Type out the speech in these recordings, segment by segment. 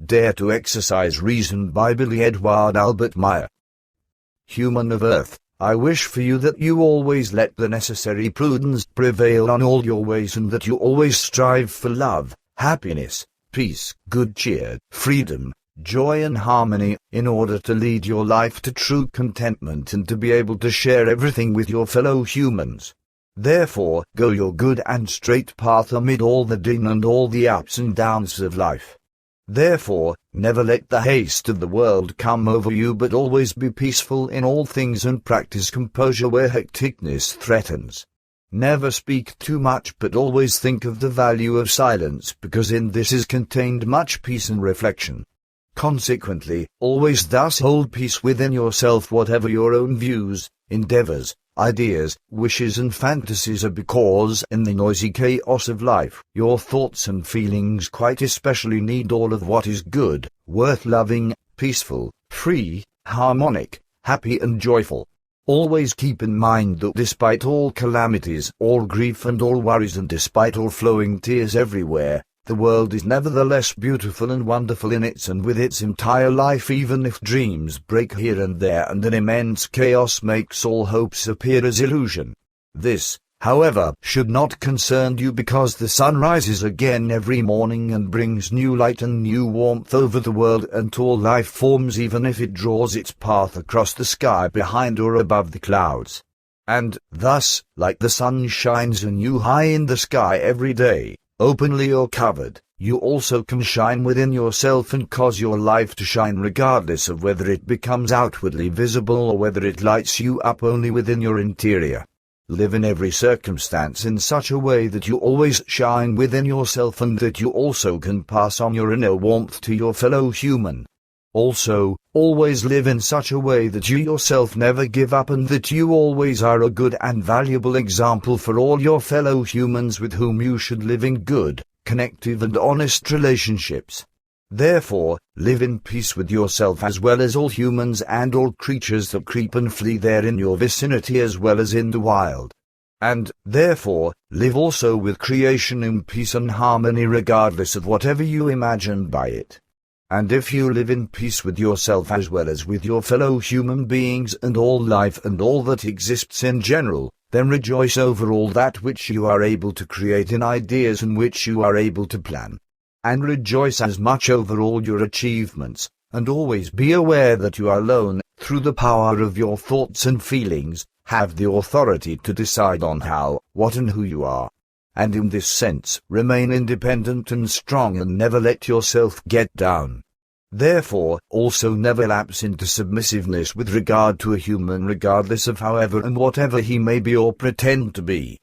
Dare to Exercise Reason by Billy Edward Albert Meier. Human of Earth, I wish for you that you always let the necessary prudence prevail on all your ways, and that you always strive for love, happiness, peace, good cheer, freedom, joy and harmony, in order to lead your life to true contentment and to be able to share everything with your fellow humans. Therefore, go your good and straight path amid all the din and all the ups and downs of life. Therefore, never let the haste of the world come over you, but always be peaceful in all things and practice composure where hecticness threatens. Never speak too much, but always think of the value of silence, because in this is contained much peace and reflection. Consequently, always thus hold peace within yourself, whatever your own views, endeavours, ideas, wishes and fantasies are, because in the noisy chaos of life, your thoughts and feelings quite especially need all of what is good, worth loving, peaceful, free, harmonic, happy and joyful. Always keep in mind that despite all calamities, all grief and all worries, and despite all flowing tears everywhere, the world is nevertheless beautiful and wonderful in its and with its entire life, even if dreams break here and there and an immense chaos makes all hopes appear as illusion. This, however, should not concern you, because the sun rises again every morning and brings new light and new warmth over the world and to all life forms, even if it draws its path across the sky behind or above the clouds. And, thus, like the sun shines anew high in the sky every day, openly or covered, you also can shine within yourself and cause your life to shine, regardless of whether it becomes outwardly visible or whether it lights you up only within your interior. Live in every circumstance in such a way that you always shine within yourself, and that you also can pass on your inner warmth to your fellow human. Also, always live in such a way that you yourself never give up, and that you always are a good and valuable example for all your fellow humans with whom you should live in good, connective and honest relationships. Therefore, live in peace with yourself as well as all humans and all creatures that creep and flee there in your vicinity as well as in the wild. And, therefore, live also with creation in peace and harmony, regardless of whatever you imagine by it. And if you live in peace with yourself as well as with your fellow human beings and all life and all that exists in general, then rejoice over all that which you are able to create in ideas and which you are able to plan. And rejoice as much over all your achievements, and always be aware that you are alone, through the power of your thoughts and feelings, have the authority to decide on how, what and who you are. And in this sense, remain independent and strong and never let yourself get down. Therefore, also never lapse into submissiveness with regard to a human, regardless of however and whatever he may be or pretend to be.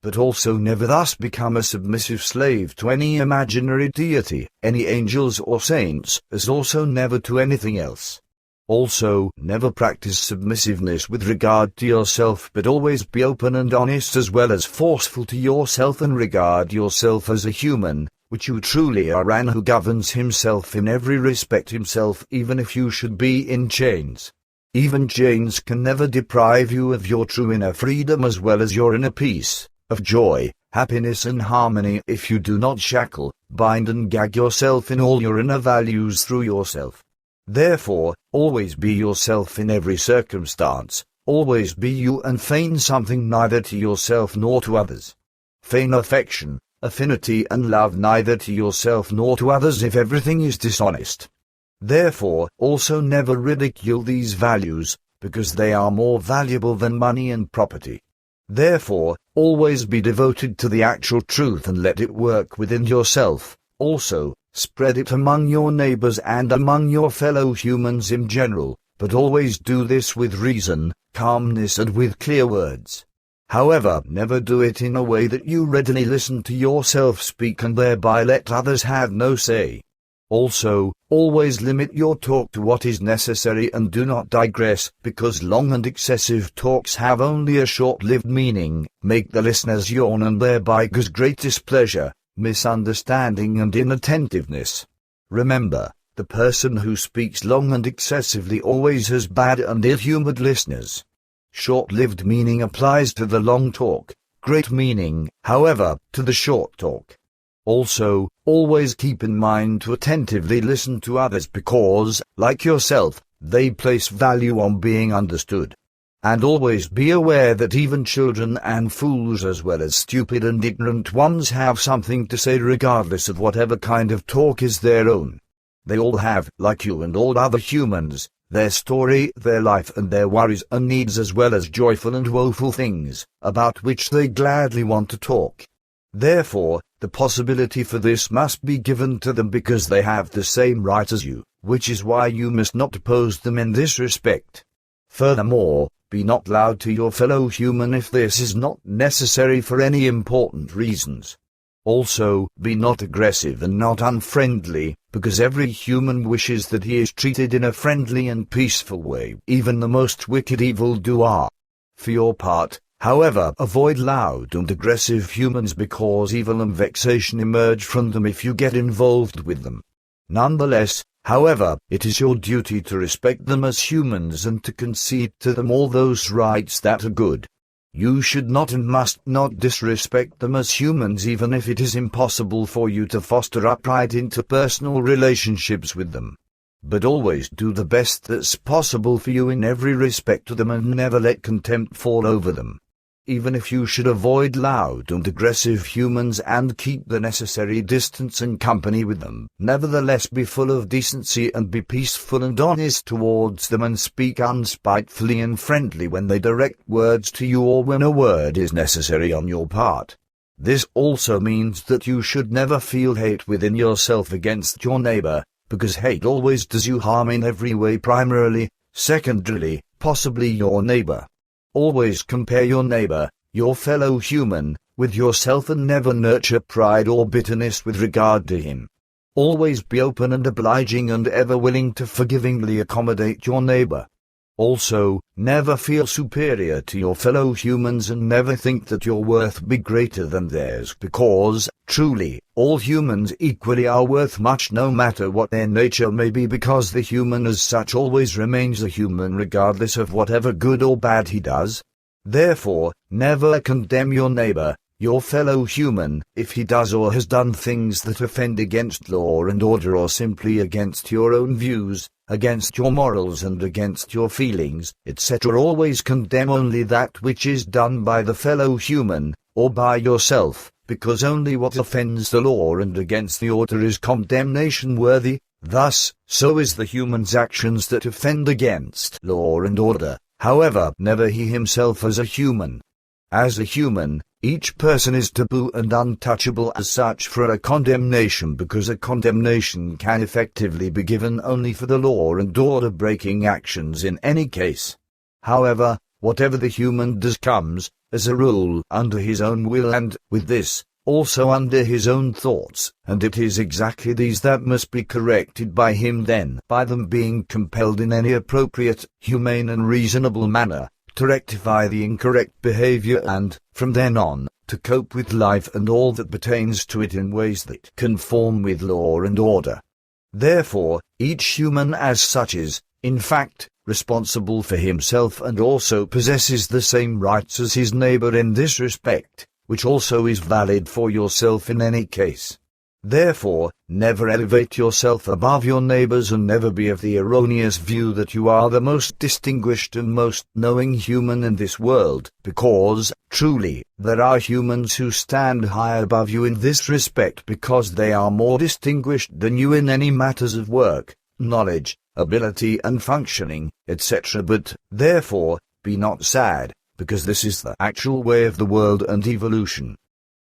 But also never thus become a submissive slave to any imaginary deity, any angels or saints, as also never to anything else. Also, never practice submissiveness with regard to yourself, but always be open and honest as well as forceful to yourself, and regard yourself as a human, which you truly are, and who governs himself in every respect himself, even if you should be in chains. Even chains can never deprive you of your true inner freedom as well as your inner peace, of joy, happiness and harmony, if you do not shackle, bind and gag yourself in all your inner values through yourself. Therefore, always be yourself in every circumstance, always be you, and feign something neither to yourself nor to others. Feign affection, affinity and love neither to yourself nor to others if everything is dishonest. Therefore, also never ridicule these values, because they are more valuable than money and property. Therefore, always be devoted to the actual truth and let it work within yourself. Also, spread it among your neighbors and among your fellow humans in general, but always do this with reason, calmness and with clear words. However, never do it in a way that you readily listen to yourself speak and thereby let others have no say. Also, always limit your talk to what is necessary and do not digress, because long and excessive talks have only a short-lived meaning, make the listeners yawn and thereby cause great displeasure, misunderstanding and inattentiveness. Remember, the person who speaks long and excessively always has bad and ill-humored listeners. Short-lived meaning applies to the long talk, great meaning, however, to the short talk. Also, Always keep in mind to attentively listen to others because, like yourself, they place value on being understood. And always be aware that even children and fools as well as stupid and ignorant ones have something to say regardless of whatever kind of talk is their own. They all have, like you and all other humans, their story, their life and their worries and needs as well as joyful and woeful things, about which they gladly want to talk. Therefore, the possibility for this must be given to them because they have the same right as you, which is why you must not oppose them in this respect. Furthermore, be not loud to your fellow human if this is not necessary for any important reasons. Also, be not aggressive and not unfriendly, because every human wishes that he is treated in a friendly and peaceful way, even the most wicked evildoer. For your part, however, avoid loud and aggressive humans because evil and vexation emerge from them if you get involved with them. Nonetheless, however, it is your duty to respect them as humans and to concede to them all those rights that are good. You should not and must not disrespect them as humans even if it is impossible for you to foster upright interpersonal relationships with them. But always do the best that's possible for you in every respect to them and never let contempt fall over them. Even if you should avoid loud and aggressive humans and keep the necessary distance and company with them, nevertheless be full of decency and be peaceful and honest towards them and speak unspitefully and friendly when they direct words to you or when a word is necessary on your part. This also means that you should never feel hate within yourself against your neighbor, because hate always does you harm in every way, primarily, secondarily, possibly your neighbor. Always compare your neighbor, your fellow human, with yourself and never nurture pride or bitterness with regard to him. Always be open and obliging and ever willing to forgivingly accommodate your neighbor. Also, never feel superior to your fellow humans and never think that your worth be greater than theirs because, truly, all humans equally are worth much no matter what their nature may be because the human as such always remains a human regardless of whatever good or bad he does. Therefore, never condemn your neighbor, your fellow human, if he does or has done things that offend against law and order or simply against your own views, against your morals and against your feelings, etc. Always condemn only that which is done by the fellow human, or by yourself, because only what offends the law and against the order is condemnation worthy. Thus, so is the human's actions that offend against law and order, however, never he himself as a human. As a human, each person is taboo and untouchable as such for a condemnation because a condemnation can effectively be given only for the law and order breaking actions in any case. However, whatever the human does comes, as a rule, under his own will and, with this, also under his own thoughts, and it is exactly these that must be corrected by him then, by them being compelled in any appropriate, humane and reasonable manner, to rectify the incorrect behavior and, from then on, to cope with life and all that pertains to it in ways that conform with law and order. Therefore, each human as such is, in fact, responsible for himself and also possesses the same rights as his neighbor in this respect, which also is valid for yourself in any case. Therefore, never elevate yourself above your neighbors and never be of the erroneous view that you are the most distinguished and most knowing human in this world, because, truly, there are humans who stand high above you in this respect because they are more distinguished than you in any matters of work, knowledge, ability and functioning, etc. But, therefore, be not sad, because this is the actual way of the world and evolution.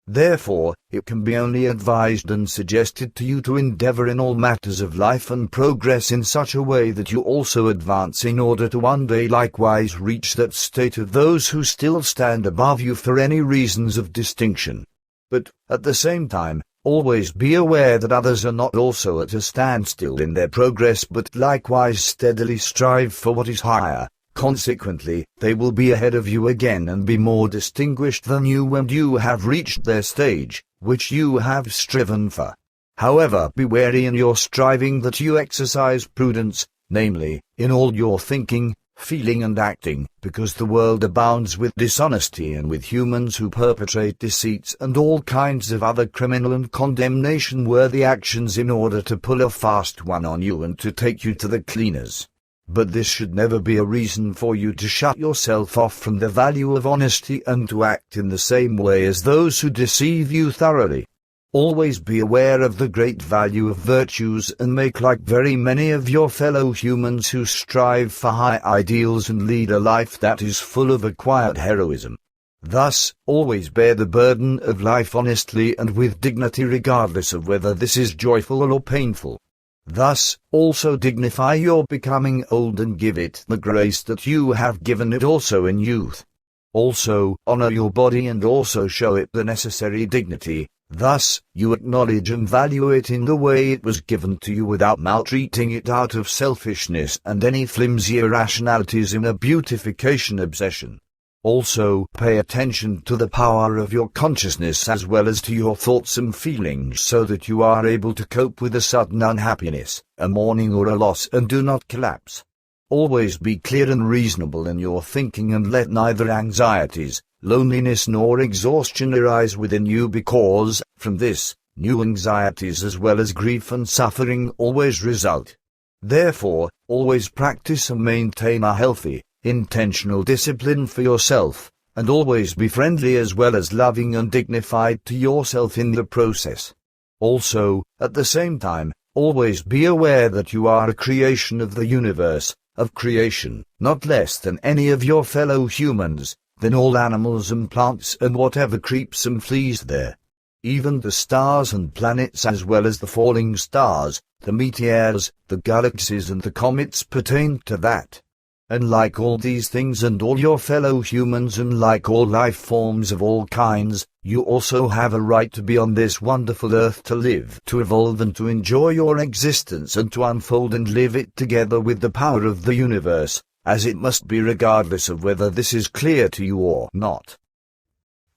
Therefore, it can be only advised and suggested to you to endeavor in all matters of life and progress in such a way that you also advance in order to one day likewise reach that state of those who still stand above you for any reasons of distinction. But, at the same time, always be aware that others are not also at a standstill in their progress but likewise steadily strive for what is higher. Consequently, they will be ahead of you again and be more distinguished than you when you have reached their stage, which you have striven for. However, be wary in your striving that you exercise prudence, namely, in all your thinking, feeling and acting, because the world abounds with dishonesty and with humans who perpetrate deceits and all kinds of other criminal and condemnation-worthy actions in order to pull a fast one on you and to take you to the cleaners. But this should never be a reason for you to shut yourself off from the value of honesty and to act in the same way as those who deceive you thoroughly. Always be aware of the great value of virtues and make like very many of your fellow humans who strive for high ideals and lead a life that is full of a quiet heroism. Thus, always bear the burden of life honestly and with dignity regardless of whether this is joyful or painful. Thus, also dignify your becoming old and give it the grace that you have given it also in youth. Also, honor your body and also show it the necessary dignity. Thus, you acknowledge and value it in the way it was given to you without maltreating it out of selfishness and any flimsy irrationalities in a beautification obsession. Also, pay attention to the power of your consciousness as well as to your thoughts and feelings so that you are able to cope with a sudden unhappiness, a mourning or a loss and do not collapse. Always be clear and reasonable in your thinking and let neither anxieties, loneliness nor exhaustion arise within you because, from this, new anxieties as well as grief and suffering always result. Therefore, always practice and maintain a healthy, intentional discipline for yourself, and always be friendly as well as loving and dignified to yourself in the process. Also, at the same time, always be aware that you are a creation of the universe, of creation, not less than any of your fellow humans, than all animals and plants and whatever creeps and flees there. Even the stars and planets as well as the falling stars, the meteors, the galaxies and the comets pertain to that. And like all these things and all your fellow humans and like all life forms of all kinds, you also have a right to be on this wonderful earth to live, to evolve and to enjoy your existence and to unfold and live it together with the power of the universe, as it must be regardless of whether this is clear to you or not.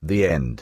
The end.